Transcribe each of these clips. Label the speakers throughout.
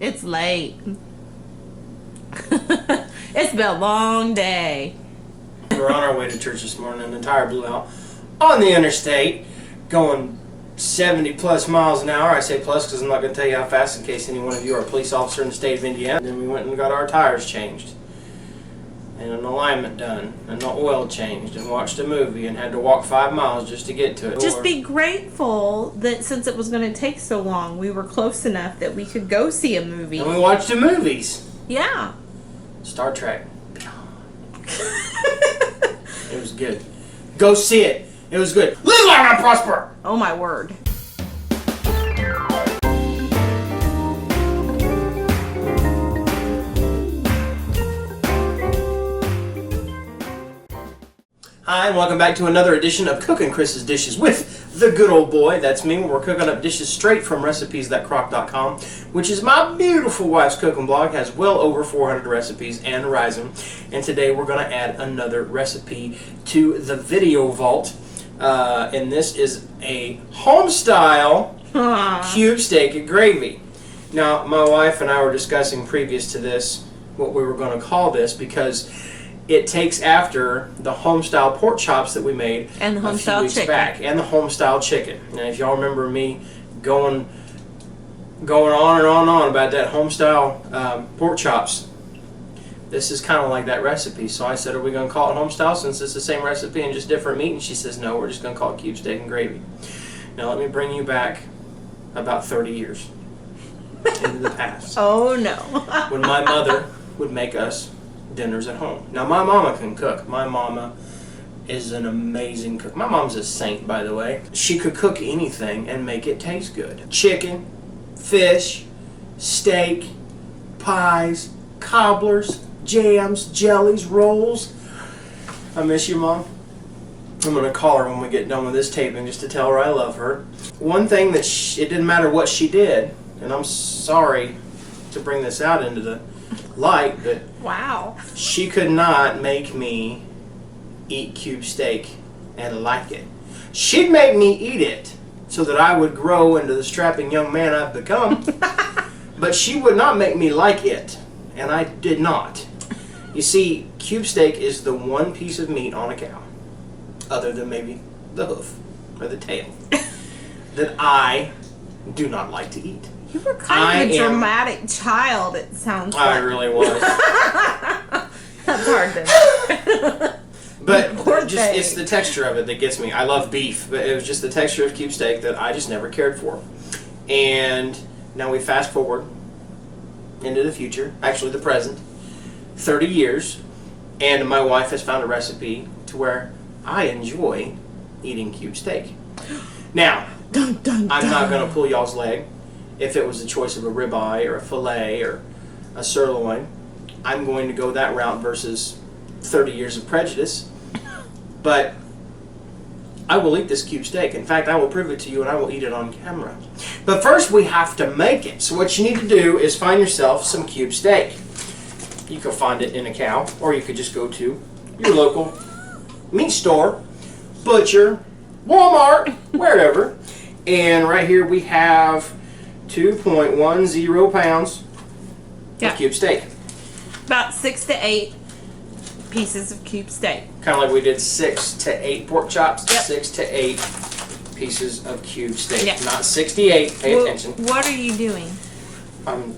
Speaker 1: It's late. It's been a long day.
Speaker 2: We were on our way to church this morning and the tire blew out on the interstate going 70 plus miles an hour. I say plus because I'm not going to tell you how fast in case any one of you are a police officer in the state of Indiana. Then we went and got our tires changed and an alignment done and the oil changed and watched a movie and had to walk 5 miles just to get to it.
Speaker 1: Just be grateful that since it was going to take so long, we were close enough that we could go see a movie.
Speaker 2: And we watched the movies.
Speaker 1: Yeah.
Speaker 2: Star Trek. It was good. Go see it. It was good. Live long and prosper.
Speaker 1: Oh my word.
Speaker 2: Hi, and welcome back to another edition of Cookin' Chris's Dishes with the good old boy. That's me, where we're cooking up dishes straight from recipes.crock.com, which is my beautiful wife's cooking blog. It has well over 400 recipes and rising. And today we're going to add another recipe to the video vault. And this is a Homestyle cube steak and gravy. Now, my wife and I were discussing previous to this what we were going to call this because it takes after the Homestyle pork chops that we made
Speaker 1: and the
Speaker 2: a few
Speaker 1: Homestyle
Speaker 2: weeks
Speaker 1: chicken
Speaker 2: back, and the Homestyle chicken. Now, if y'all remember me going on and on about that Homestyle pork chops, this is kind of like that recipe. So I said, are we going to call it Homestyle since it's the same recipe and just different meat? And she says, no, we're just going to call it cube steak and gravy. Now let me bring you back about 30 years into the past.
Speaker 1: Oh no.
Speaker 2: When my mother would make us dinners at home. Now my mama can cook. My mama is an amazing cook. My mom's a saint, by the way. She could cook anything and make it taste good. Chicken, fish, steak, pies, cobblers, jams, jellies, rolls. I miss you, Mom. I'm going to call her when we get done with this taping just to tell her I love her. One thing that it didn't matter what she did, and I'm sorry to bring this out into the light, but
Speaker 1: Wow.
Speaker 2: she could not make me eat cube steak and like it. She'd make me eat it so that I would grow into the strapping young man I've become, but she would not make me like it, and I did not. You see, cube steak is the one piece of meat on a cow, other than maybe the hoof or the tail, that I do not like to eat.
Speaker 1: You were kind of a dramatic child, it sounds like.
Speaker 2: I really was.
Speaker 1: That's hard to...
Speaker 2: But it's the texture of it that gets me. I love beef, but it was just the texture of cube steak that I just never cared for. And now we fast forward into the future, actually the present, 30 years, and my wife has found a recipe to where I enjoy eating cube steak. Now, I'm not going to pull y'all's leg. If it was a choice of a ribeye or a filet or a sirloin, I'm going to go that route versus 30 years of prejudice. But I will eat this cube steak. In fact, I will prove it to you and I will eat it on camera. But first we have to make it. So what you need to do is find yourself some cube steak. You can find it in a cow, or you could just go to your local meat store, butcher, Walmart, wherever. And right here we have 2.10 pounds of cube steak.
Speaker 1: About 6 to 8 pieces of cube steak.
Speaker 2: Kind of like we did 6 to 8 pork chops.
Speaker 1: Yep.
Speaker 2: 6 to 8 pieces of cube steak.
Speaker 1: Yep.
Speaker 2: Not 68. Pay attention.
Speaker 1: What are you doing?
Speaker 2: I'm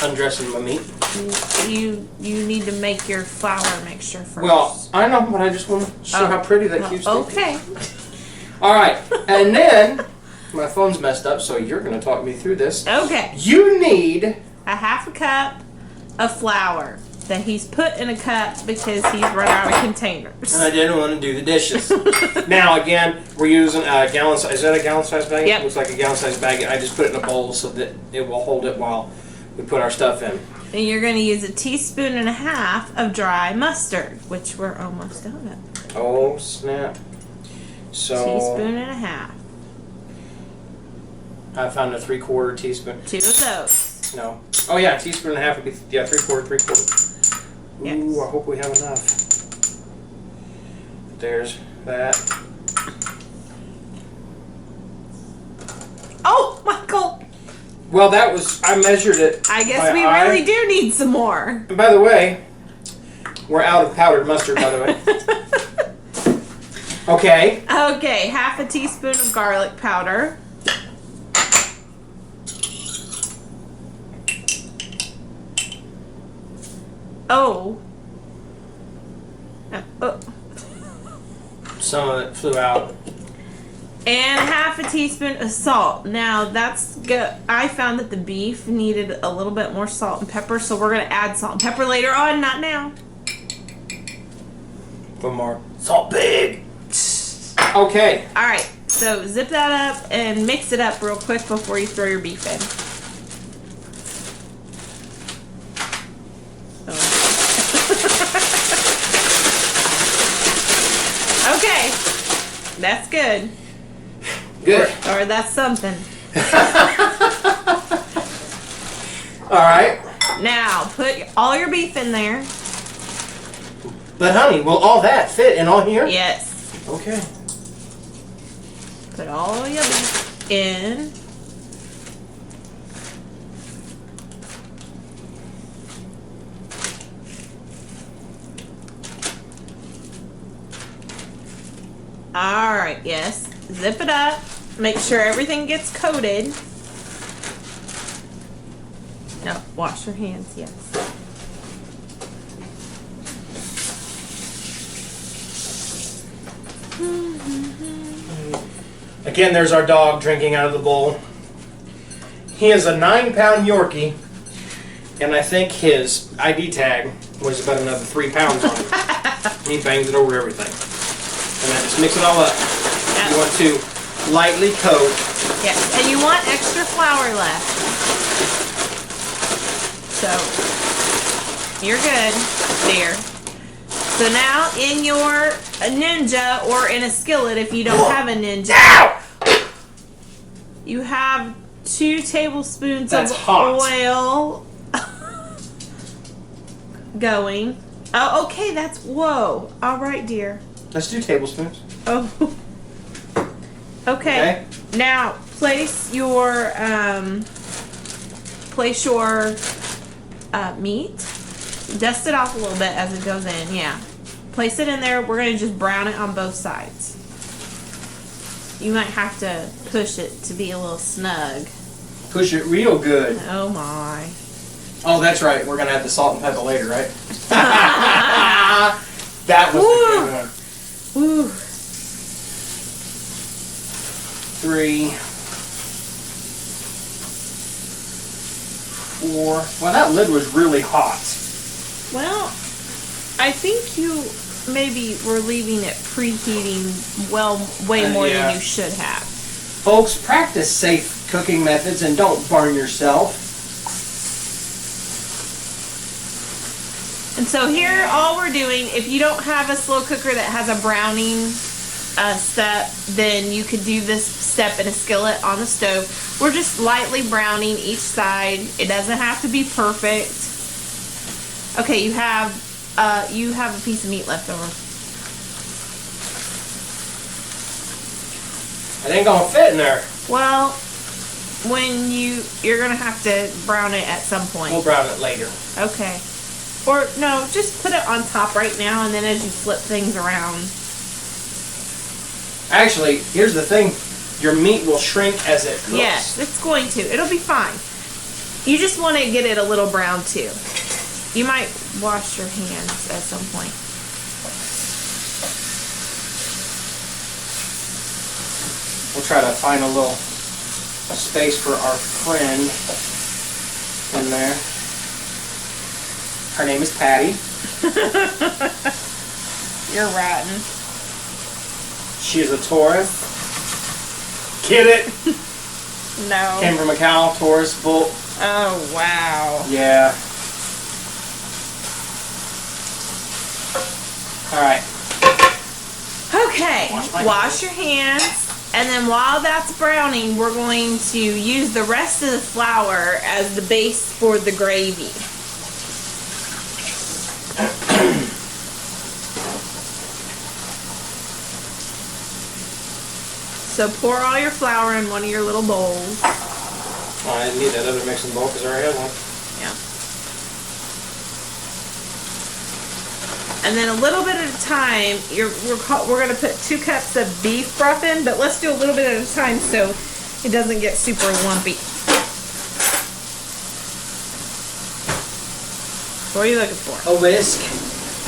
Speaker 2: undressing my meat.
Speaker 1: You need to make your flour mixture first.
Speaker 2: Well, I know, but I just want to show how pretty that cube steak
Speaker 1: okay.
Speaker 2: is. All right. And then my phone's messed up, so you're going to talk me through this.
Speaker 1: Okay.
Speaker 2: You need
Speaker 1: a half a cup of flour that he's put in a cup because he's run out of containers.
Speaker 2: And I didn't want to do the dishes. Now, again, we're using a gallon size. Is that a gallon size bag?
Speaker 1: Yep.
Speaker 2: It looks like a gallon size bag. I just put it in a bowl so that it will hold it while we put our stuff in.
Speaker 1: And you're going to use 1.5 teaspoons of dry mustard, which we're almost done with.
Speaker 2: Oh, snap. So
Speaker 1: 1.5 teaspoons.
Speaker 2: I found a 3/4 teaspoon.
Speaker 1: 2 of those.
Speaker 2: No. Oh, yeah, 1.5 teaspoons would be, 3/4.
Speaker 1: Yes.
Speaker 2: Ooh, I hope we have enough. There's that.
Speaker 1: Oh, Michael!
Speaker 2: Well, that was, I measured it.
Speaker 1: I guess
Speaker 2: by
Speaker 1: we
Speaker 2: eye.
Speaker 1: really do need some more.
Speaker 2: And by the way, we're out of powdered mustard, by the way. Okay.
Speaker 1: Okay, half a teaspoon of garlic powder. Oh. Oh.
Speaker 2: Some of it flew out.
Speaker 1: And half a teaspoon of salt. Now that's good. I found that the beef needed a little bit more salt and pepper, so we're gonna add salt and pepper later on, not now.
Speaker 2: One more. Salt pig. Okay.
Speaker 1: All right, so zip that up and mix it up real quick before you throw your beef in. Okay, that's good.
Speaker 2: Good.
Speaker 1: Or that's something.
Speaker 2: All right.
Speaker 1: Now, put all your beef in there.
Speaker 2: But honey, will all that fit in all here?
Speaker 1: Yes.
Speaker 2: Okay.
Speaker 1: Put all your beef in. All right, yes. Zip it up. Make sure everything gets coated. No, wash your hands, yes.
Speaker 2: Again, there's our dog drinking out of the bowl. He is a 9-pound Yorkie, and I think his ID tag was about another 3 pounds on it. He bangs it over everything. And then just mix it all up.
Speaker 1: Yep.
Speaker 2: You want to lightly coat.
Speaker 1: Yes, and you want extra flour left. So, you're good, dear. So now in your Ninja, or in a skillet if you don't have a Ninja, you have 2 tablespoons
Speaker 2: That's
Speaker 1: of
Speaker 2: hot.
Speaker 1: oil going. Oh, okay, that's, whoa. All right, dear.
Speaker 2: Let's do tablespoons.
Speaker 1: Oh. Okay. Now place your meat. Dust it off a little bit as it goes in. Yeah. Place it in there. We're gonna just brown it on both sides. You might have to push it to be a little snug.
Speaker 2: Push it real good.
Speaker 1: Oh my.
Speaker 2: Oh, that's right. We're gonna add the salt and pepper later, right? That was the good one.
Speaker 1: Woo.
Speaker 2: 3, 4. Well, that lid was really hot.
Speaker 1: Well, I think you maybe were leaving it preheating way more
Speaker 2: Yeah.
Speaker 1: than you should have.
Speaker 2: Folks, practice safe cooking methods and don't burn yourself.
Speaker 1: And so here, all we're doing, if you don't have a slow cooker that has a browning step, then you could do this step in a skillet on the stove. We're just lightly browning each side. It doesn't have to be perfect. Okay, you have a piece of meat left over.
Speaker 2: It ain't gonna fit in there.
Speaker 1: Well, when you're gonna have to brown it at some point.
Speaker 2: We'll brown it later.
Speaker 1: Okay. Or no, just put it on top right now, and then as you flip things around.
Speaker 2: Actually, here's the thing. Your meat will shrink as it cooks.
Speaker 1: Yes, it's going to. It'll be fine. You just want to get it a little brown too. You might wash your hands at some point.
Speaker 2: We'll try to find a little space for our friend in there. Her name is Patty.
Speaker 1: You're rotten.
Speaker 2: She is a Taurus. Get it?
Speaker 1: No.
Speaker 2: Came from a cow, Taurus, bull.
Speaker 1: Oh, wow.
Speaker 2: Yeah. Alright.
Speaker 1: Okay. Wash your hands. And then while that's browning, we're going to use the rest of the flour as the base for the gravy. So pour all your flour in one of your little bowls.
Speaker 2: Oh, I didn't need that other mixing bowl because I already had one.
Speaker 1: Yeah. And then a little bit at a time, we're going to put 2 cups of beef broth in, but let's do a little bit at a time so it doesn't get super lumpy. What are you looking for?
Speaker 2: A whisk.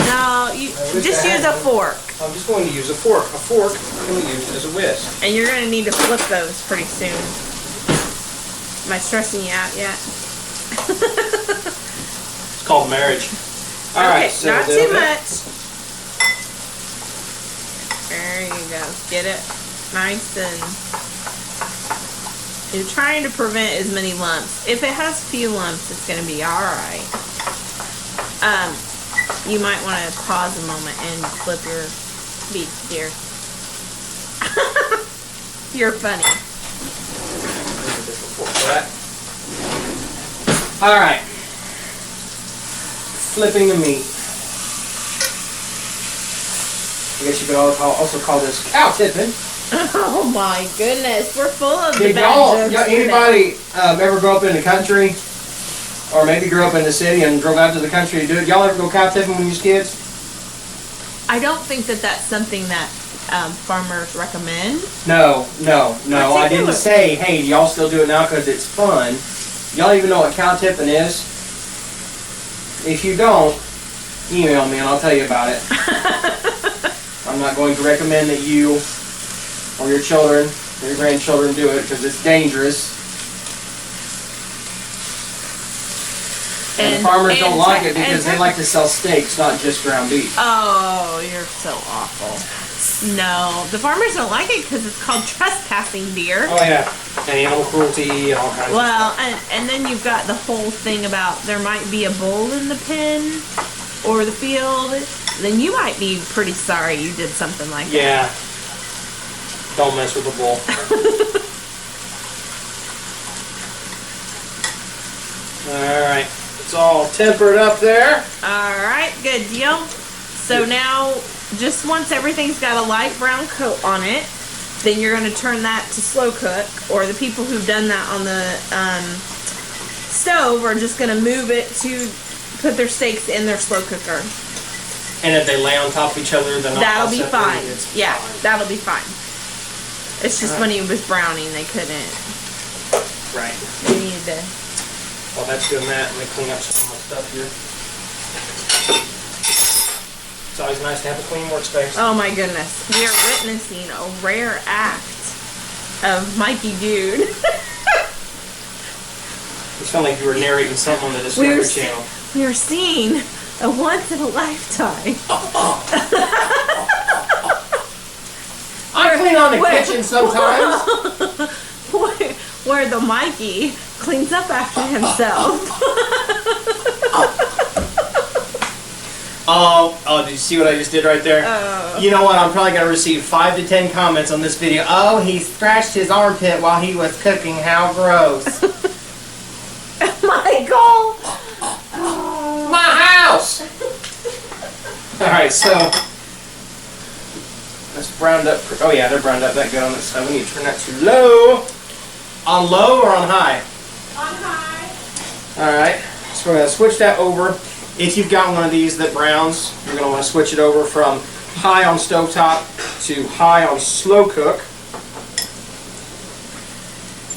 Speaker 1: No, you just use a fork.
Speaker 2: I'm just going to use a fork. A fork can be used as a whisk.
Speaker 1: And you're going to need to flip those pretty soon. Am I stressing you out yet?
Speaker 2: It's called marriage. All
Speaker 1: okay,
Speaker 2: right, so
Speaker 1: not too much. There you go. Get it nice and... You're trying to prevent as many lumps. If it has few lumps, it's going to be alright. You might want to pause a moment and flip your beef, dear. You're funny.
Speaker 2: All right. Flipping the meat. I guess you could also call this cow tipping.
Speaker 1: Oh my goodness, we're full of
Speaker 2: Did
Speaker 1: the
Speaker 2: y'all,
Speaker 1: bad jokes
Speaker 2: anybody ever grow up in the country? Or maybe grew up in the city and drove out to the country to do it? Y'all ever go cow tipping when you was kids?
Speaker 1: I don't think that that's something that farmers recommend.
Speaker 2: No. I didn't say, hey, y'all still do it now because it's fun. Y'all even know what cow tipping is? If you don't, email me and I'll tell you about it. I'm not going to recommend that you or your children or your grandchildren do it because it's dangerous. And the farmers don't like it because they like to sell steaks, not just ground beef.
Speaker 1: Oh, you're so awful. No, the farmers don't like it because it's called trespassing, dear.
Speaker 2: Oh yeah, and animal cruelty and all kinds of stuff.
Speaker 1: Well, and then you've got the whole thing about there might be a bull in the pen or the field. Then you might be pretty sorry you did something like that.
Speaker 2: Yeah. Don't mess with the bull. Alright. It's all tempered up there.
Speaker 1: Alright, good deal. So now, just once everything's got a light brown coat on it, then you're going to turn that to slow cook, or the people who've done that on the stove are just going to move it to put their steaks in their slow cooker.
Speaker 2: And if they lay on top of each other, then
Speaker 1: that'll be fine. Yeah,
Speaker 2: fine.
Speaker 1: that'll be fine. It's just when it was browning, they couldn't.
Speaker 2: Right.
Speaker 1: They needed to.
Speaker 2: While that's doing that, let me clean up some of my stuff here. It's always nice to have a clean workspace.
Speaker 1: Oh my goodness. We are witnessing a rare act of Mikey Dude.
Speaker 2: It sounded like you were narrating something on the Discovery Channel.
Speaker 1: We are seeing a once in a lifetime.
Speaker 2: I clean on the kitchen sometimes.
Speaker 1: Where the Mikey cleans up after himself.
Speaker 2: Oh, did you see what I just did right there? You know what? I'm probably going to receive 5 to 10 comments on this video. Oh, he scratched his armpit while he was cooking. How gross.
Speaker 1: Michael!
Speaker 2: My house! Alright, so that's browned up. Oh yeah, they're browned up that good on this side. We need to turn that to low. On low or on high?
Speaker 1: On high.
Speaker 2: Alright, so we're going to switch that over. If you've got one of these that browns, you're going to want to switch it over from high on stovetop to high on slow cook.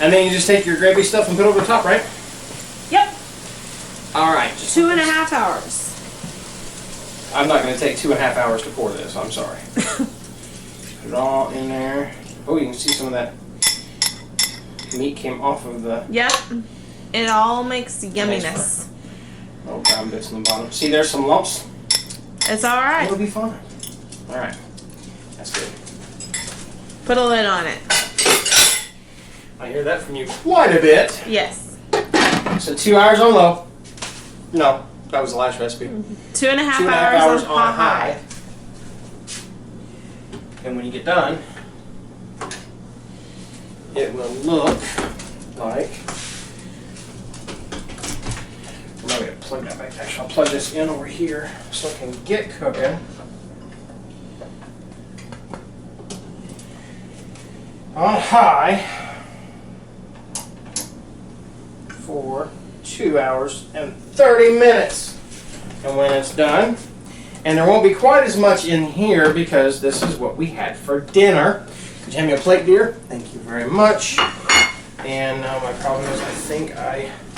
Speaker 2: And then you just take your gravy stuff and put it over the top, right?
Speaker 1: Yep.
Speaker 2: Alright.
Speaker 1: 2.5 hours.
Speaker 2: I'm not going to take 2.5 hours to pour this, I'm sorry. Put it all in there. Oh, you can see some of that meat came off of the...
Speaker 1: Yep. It all makes yumminess.
Speaker 2: Little brown bits in the bottom. See, there's some lumps.
Speaker 1: It's alright.
Speaker 2: It'll be fine. Alright. That's good.
Speaker 1: Put a lid on it.
Speaker 2: I hear that from you quite a bit.
Speaker 1: Yes.
Speaker 2: So 2 hours on low. No, that was the last recipe.
Speaker 1: 2.5
Speaker 2: hours
Speaker 1: on
Speaker 2: on
Speaker 1: high.
Speaker 2: high. And when you get done, it will look like... I'm not going to plug that back. Actually, I'll plug this in over here so I can get cooking. On high. for 2 hours and 30 minutes. And when it's done, and there won't be quite as much in here because this is what we had for dinner. Could you hand me a plate, dear? Thank you very much. And my problem is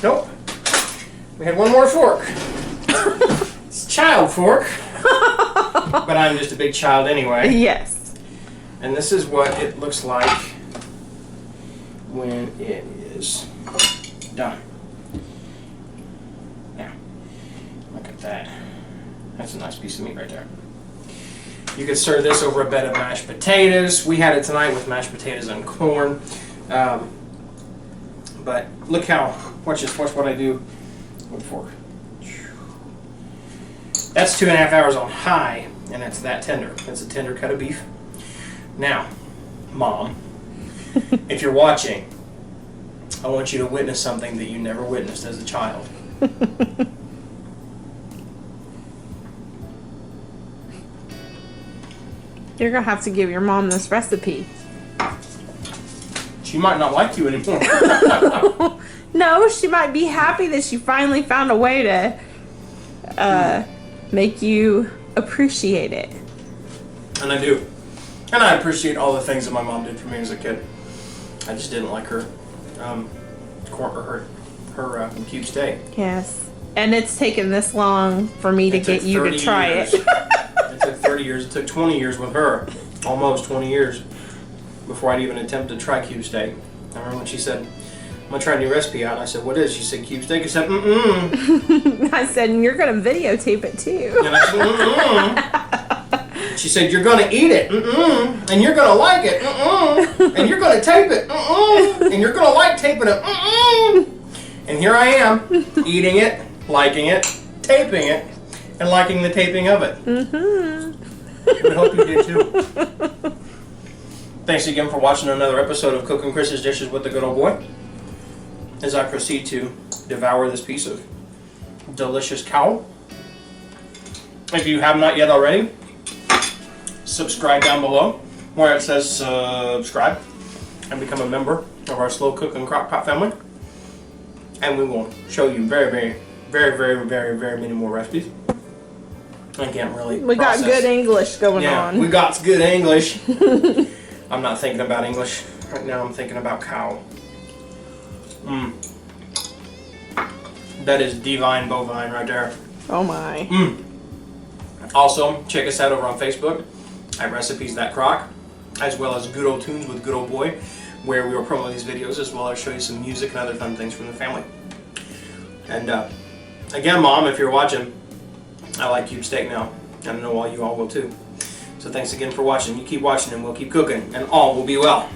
Speaker 2: nope. We had one more fork. It's a child fork. But I'm just a big child anyway.
Speaker 1: Yes.
Speaker 2: And this is what it looks like when it is done. Now, look at that. That's a nice piece of meat right there. You could serve this over a bed of mashed potatoes. We had it tonight with mashed potatoes and corn. But look how, watch what I do with a fork. That's 2.5 hours on high, and it's that tender. It's a tender cut of beef. Now, Mom, if you're watching, I want you to witness something that you never witnessed as a child.
Speaker 1: You're going to have to give your mom this recipe.
Speaker 2: She might not like you anymore.
Speaker 1: No, she might be happy that she finally found a way to make you appreciate it.
Speaker 2: And I do. And I appreciate all the things that my mom did for me as a kid. I just didn't like her cube steak.
Speaker 1: Yes. And it's taken this long for me to get you to try it.
Speaker 2: It took 30 years. It took 20 years with her. Almost 20 years before I'd even attempt to try cube steak. I remember when she said, I'm going to try a new recipe out. And I said, what is? She said, cube steak. I said, mm-mm.
Speaker 1: I said, and you're going to videotape it too.
Speaker 2: And I said, mm-mm. She said, you're going to eat it. Mm-mm. And you're going to like it. Mm-mm. And you're going to tape it. Mm-mm. And you're going to like taping it. Mm-mm. And here I am, eating it, liking it, taping it, and liking the taping of it.
Speaker 1: Mm-hmm.
Speaker 2: I hope you did too. Thanks again for watching another episode of Cookin' Chris's Dishes with the Good Old Boy. As I proceed to devour this piece of delicious cow. If you have not yet already, subscribe down below where it says subscribe and become a member of our Slow Cookin' Crockpot family. And we will show you very many more recipes. I can't really
Speaker 1: We got good English going on.
Speaker 2: We got good English. I'm not thinking about English. Right now I'm thinking about cow. That is divine bovine right there.
Speaker 1: Oh my.
Speaker 2: Also, check us out over on Facebook at Recipes That Crock, as well as Good Old Tunes with Good Old Boy, where we will promote these videos as well as show you some music and other fun things from the family. And again, Mom, if you're watching, I like cube steak now. I know all you all will too. So thanks again for watching. You keep watching and we'll keep cooking, and all will be well.